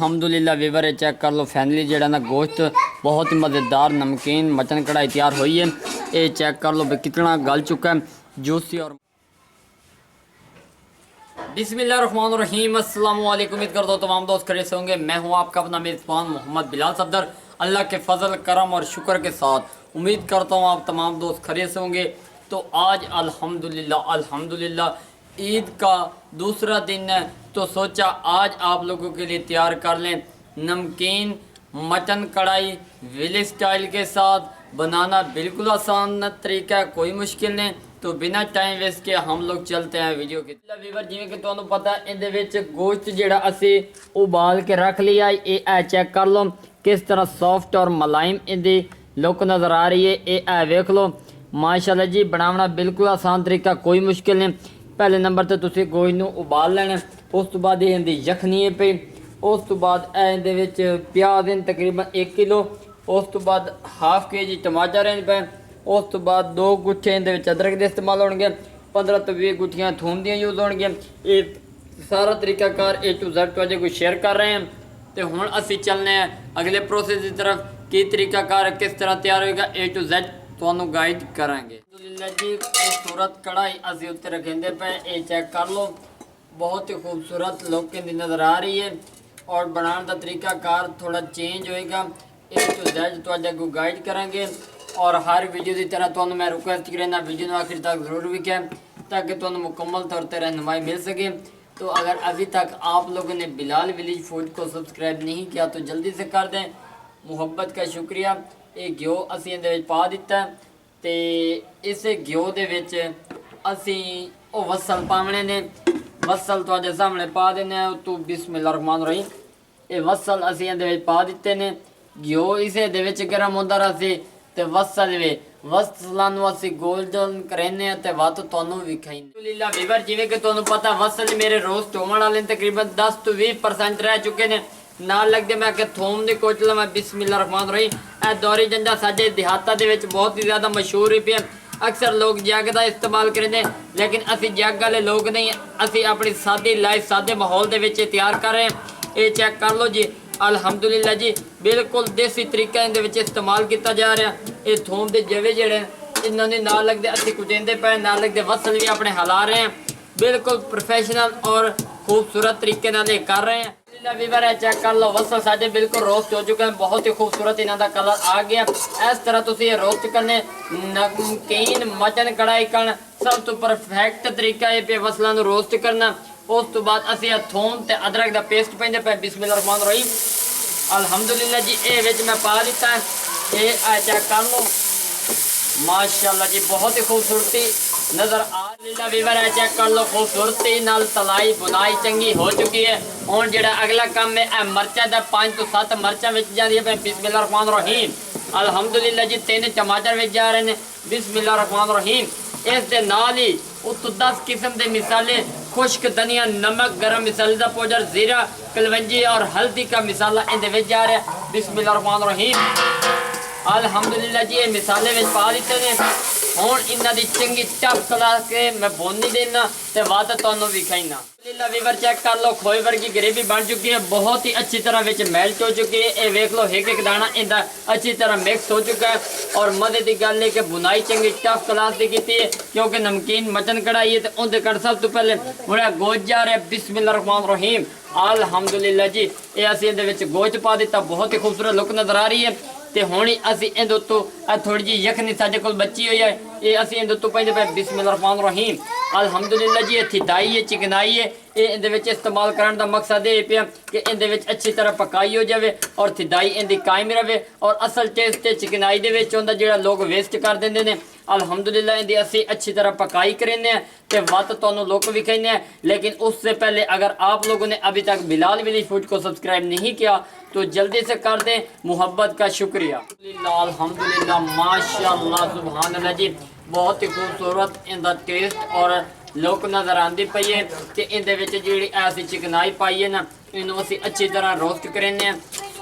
अल्हम्दुलिल्लाह Weaver check कर लो finally जेड़ा ना गोश्त बहुत ही मज़ेदार नमकीन मटन कढ़ाई तैयार हुई है। ये चेक कर लो कितना गल चुका है, जूसी और बिस्मिल्लाहिर्रहमानिर्रहीम। अस्सलाम वालेकुम। उम्मीद करता हूँ तमाम दोस्त खड़े से होंगे। मैं हूँ आपका अपना मेज़बान मोहम्मद बिलाल सफदर। अल्लाह के फजल करम और शुक्र के साथ उम्मीद करता हूँ आप तमाम दोस्त खड़े से होंगे। तो आज अल्हम्दुलिल्लाह ईद का दूसरा दिन है, तो सोचा आज आप लोगों के लिए तैयार कर लें नमकीन मटन कढ़ाई विलेज स्टाइल के साथ। बनाना बिल्कुल आसान तरीका है, कोई मुश्किल नहीं। तो बिना टाइम वेस्ट के हम लोग चलते हैं वीडियो के वीवर। जिमें कि तुहानू पता इहदे विच गोश्त जिहड़ा असी उबाल के रख लिया। ये चेक कर लो किस तरह सॉफ्ट और मुलायम इहदी लुक नज़र आ रही है। ये वेख लो माशाल्लाह जी, बनाना बिल्कुल आसान तरीका, कोई मुश्किल नहीं। पहले नंबर तो तुसीं गोश्त नूं उबाल लेना, उस तो बाद इहदी यखनी पे, उस तो बाद इहदे विच प्याज तकरीबन 1 किलो, उस तो बाद हाफ KG टमाटर पे, उस तो बाद 2 गुच्छे इहदे विच अदरक के इस्तेमाल होणगे, 15 तो 20 गुठियाँ थूम दियाँ यूज़ होणगियां। ये सारा तरीकाकार A to Z तुहाडे कोल शेयर कर रहे हैं। तो हुण असीं चलने हैं अगले प्रोसेस की तरफ, की तरीकाकार किस तरह तैयार होएगा A to Z तुहानू गाइड करांगे। अल्हम्दुलिल्लाह जी, खूबसूरत कढ़ाई असीं उत्ते रखेंदे पे। ये चेक कर लो बहुत ही खूबसूरत लुक इहदी नज़र आ रही है और बनाने का तरीकाकार थोड़ा चेंज होएगा। A to Z तुहाडे को गाइड करांगे और हर वीडियो की तरह तुहानू मैं रिक्वेस्ट करना वीडियो को आखिर तक जरूर विखें ताकि तुहानू मुकम्मल तौर पर रहनुमाई मिल सके। तो अगर अभी तक आप लोगों ने बिलाल विलेज फूड को सब्सक्राइब नहीं किया तो जल्दी से कर दें, मुहब्बत का शुक्रिया। ये घ्यो असी इहदे विच पा दिता है। तो इस घ्यो दे विच असी वो वसल पावने ने, वसल तुहाडे सामने पा देने। तो बिस्मिल्लाहिर्रहमानिर्रहीम, ये वसल असी इहदे विच पा दिते ने। घ्यो इसे दे विच गर्म होंदा रहे ते वसल वे वसलां नूं असी गोल्डन करेने ते वत तुहानू विखाई। अल्हम्दुलिल्लाह वीवर, जिवें कि तुहानू पता वसल मेरे रोस्ट होने वाले तकरीबन 10 तो 20% रह चुके ने। नाल लगदे मैं कि थोम दी कोट लवां। बिस्मिल्लाहिर्रहमानिर्रहीम, ए दौरी जंजा साडे देहातां दे विच बहुत ही ज़्यादा मशहूर है। अक्सर लोग जग का इस्तेमाल करेंगे लेकिन असी जग वाले लोग नहीं, असी अपनी सादी लाइफ सादे माहौल दे विच तैयार कर रहे हैं। ये चेक कर लो जी, अल्हम्दुलिल्लाह जी, बिल्कुल देसी तरीका इहदे विच इस्तेमाल किया जा रहा है। ये थोम के जवे जेड़े इन्होंने ना लगते असी कुचेंदे पे, ना लगते वसल भी अपने हिला रहे हैं। बिल्कुल प्रोफेशनल और खूबसूरत तरीके नाल कर रहे हैं। वीवर है चेक कर लो, वसल साडे बिल्कुल रोस्ट हो चुके हैं, बहुत ही खूबसूरत इन्हों का कलर आ गया। इस तरह तुसीं ये रोस्ट करने नमकीन मटन कढ़ाई करना सब तो परफेक्ट तरीका है पे वसलों को रोस्ट करना। उस तो बाद असी थोम ते अदरक का पेस्ट पेंदे पे। बिस्मिल्लाहिर्रहमानिर्रहीम, अल्हम्दुलिल्लाह जी, ये विच मैं पा दिता है। ये चेक कर लो माशाल्लाह जी, बहुत ही खूबसूरती नज़र आ रही। वीवर है चेक कर लो, खूबसूरती नाल तलाई बुनाई चंगी हो चुकी है। हुण जिहड़ा अगला काम है मरचा दा 5 तो 7 मरचा विच जांदी है। बिस्मिल्लाहिर्रहमानिर्रहीम, अल्हम्दुलिल्लाह जी, 3 टमाटर विच जा रहे हैं। बिस्मिल्लाहिर्रहमानिर्रहीम, इस दे नाल ही उत्तों 10 किस्म के मिसाले, खुश्क धनिया, नमक, गरम मसाले का पाउडर, जीरा, कलवंजी और हल्दी का मिसाला इहदे विच जा रहा है। बिस्मिल्लाहिर्रहमानिर्रहीम, अल्हम्दुलिल्लाह जी, ये मिसाले विच पा दिते ने। हुण इन्हां दी चंगी टप कला के मैं भुन देना ते वत तुहानू विखाईना। अल्हम्दुलिल्लाह वीवर चेक कर लो, खोए वर्गी ग्रेवी बन चुकी है, बहुत ही अच्छी तरह विच मेल्ट हो चुकी है। ये वेख लो एक एक दाना इनका अच्छी तरह मिक्स हो चुका है। और मजे की गल है कि बुनाई चंगी टफ क्लास की की है क्योंकि नमकीन मटन कढ़ाई है। तो उनके कड़ सब तो पहले मुड़ा गोश्त जा रहा है। बिस्मिल्लाहिर्रहमानिर्रहीम, अल्हम्दुलिल्लाह जी, ये असीं इहदे विच गोश्त पा दिता, बहुत ही खूबसूरत लुक नज़र आ रही है। तो हुण असीं इहदे उत्तों थोड़ी जी यखनी साडे कोल बची हुई है, ये असीं इहदे उत्तों पाइंदे पे। बिस्मिल्लाहिर्रहमानिर्रहीम, अल्हम्दुलिल्लाह जी, ये थिदाई है, चिकनाई है। ये इहदे विच इस्तेमाल करने का मकसद ये पिया कि इहदे विच अच्छी तरह पकाई हो जाए और थिदाई इहदी कायम रहे। और असल टेस्ट चिकनाई दे विच हुंदा जिहड़ा लोग वेस्ट कर देंदे ने। अल्हम्दुलिल्लाह इहदी असीं अच्छी तरह पकाई करेंगे तो वत तुहानू लुक विखाने। लेकिन उससे पहले अगर आप लोगों ने अभी तक बिलाल विलेज फूड को सब्सक्राइब नहीं किया तो जल्दी से कर दें, मुहब्बत का शुक्रिया। अल्हम्दुलिल्लाह, माशाअल्लाह, सुभान अल्लाह जी, बहुत ही खूबसूरत इनका टेस्ट और लुक नज़र आती पई है। तो इहदे विच जिहड़ी असीं चिकनाई पाई है ना, इन्हूं असीं अच्छी तरह रोस्ट करेंगे,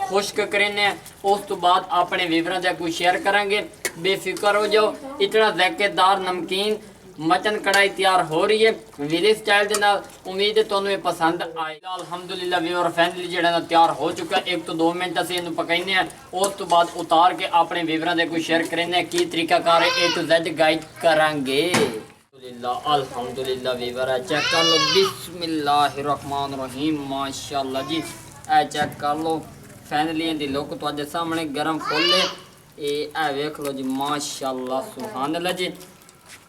खुश्क करेंगे। उस तो बाद अपने वीवरां दे कोई शेयर करांगे। बेफिक्र हो जाओ, इतना ज़ायकेदार नमकीन मटन कढ़ाई तैयार हो रही है विलेज स्टाइल के नाल। उम्मीद है तुहानू पसंद आए। अल्हम्दुलिल्लाह व्यूअर फाइनली जिहड़ा ना तैयार हो चुका है। 1 तो 2 मिनट असीं इहनूं पकाइने आ, उस तो बाद उतार के अपने व्यूअरां दे कोई शेयर करेंगे की तरीकाकार A to Z गाइड करांगे। अल्हम्दुलिल्लाह व्यूअर चेक कर लो, बिस्मिल्लाहिर्रहमानिर्रहीम, माशाअल्लाह जी। ए चेक कर लो फाइनली इहदी लुक तुहाडे सामने गरम फुल है। ए वेख लो जी, माशाअल्लाह सुभान अल्लाह जी।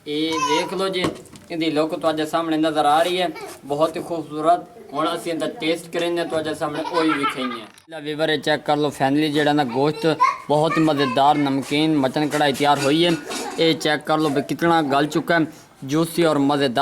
ये देख लो जी, इहदी लुक तुहाडे सामने नज़र आ रही है, बहुत ही खूबसूरत। हुण असीं इहदा टेस्ट करेंगे तुहाडे सामने वही विखेंगे। व्यूअर चेक कर लो फैमिली जिहड़ा ना गोश्त बहुत ही मज़ेदार नमकीन मटन कढ़ाई तैयार हुई है। ये चेक कर लो भी कितना गल चुका है, जूसी और मज़ेदार।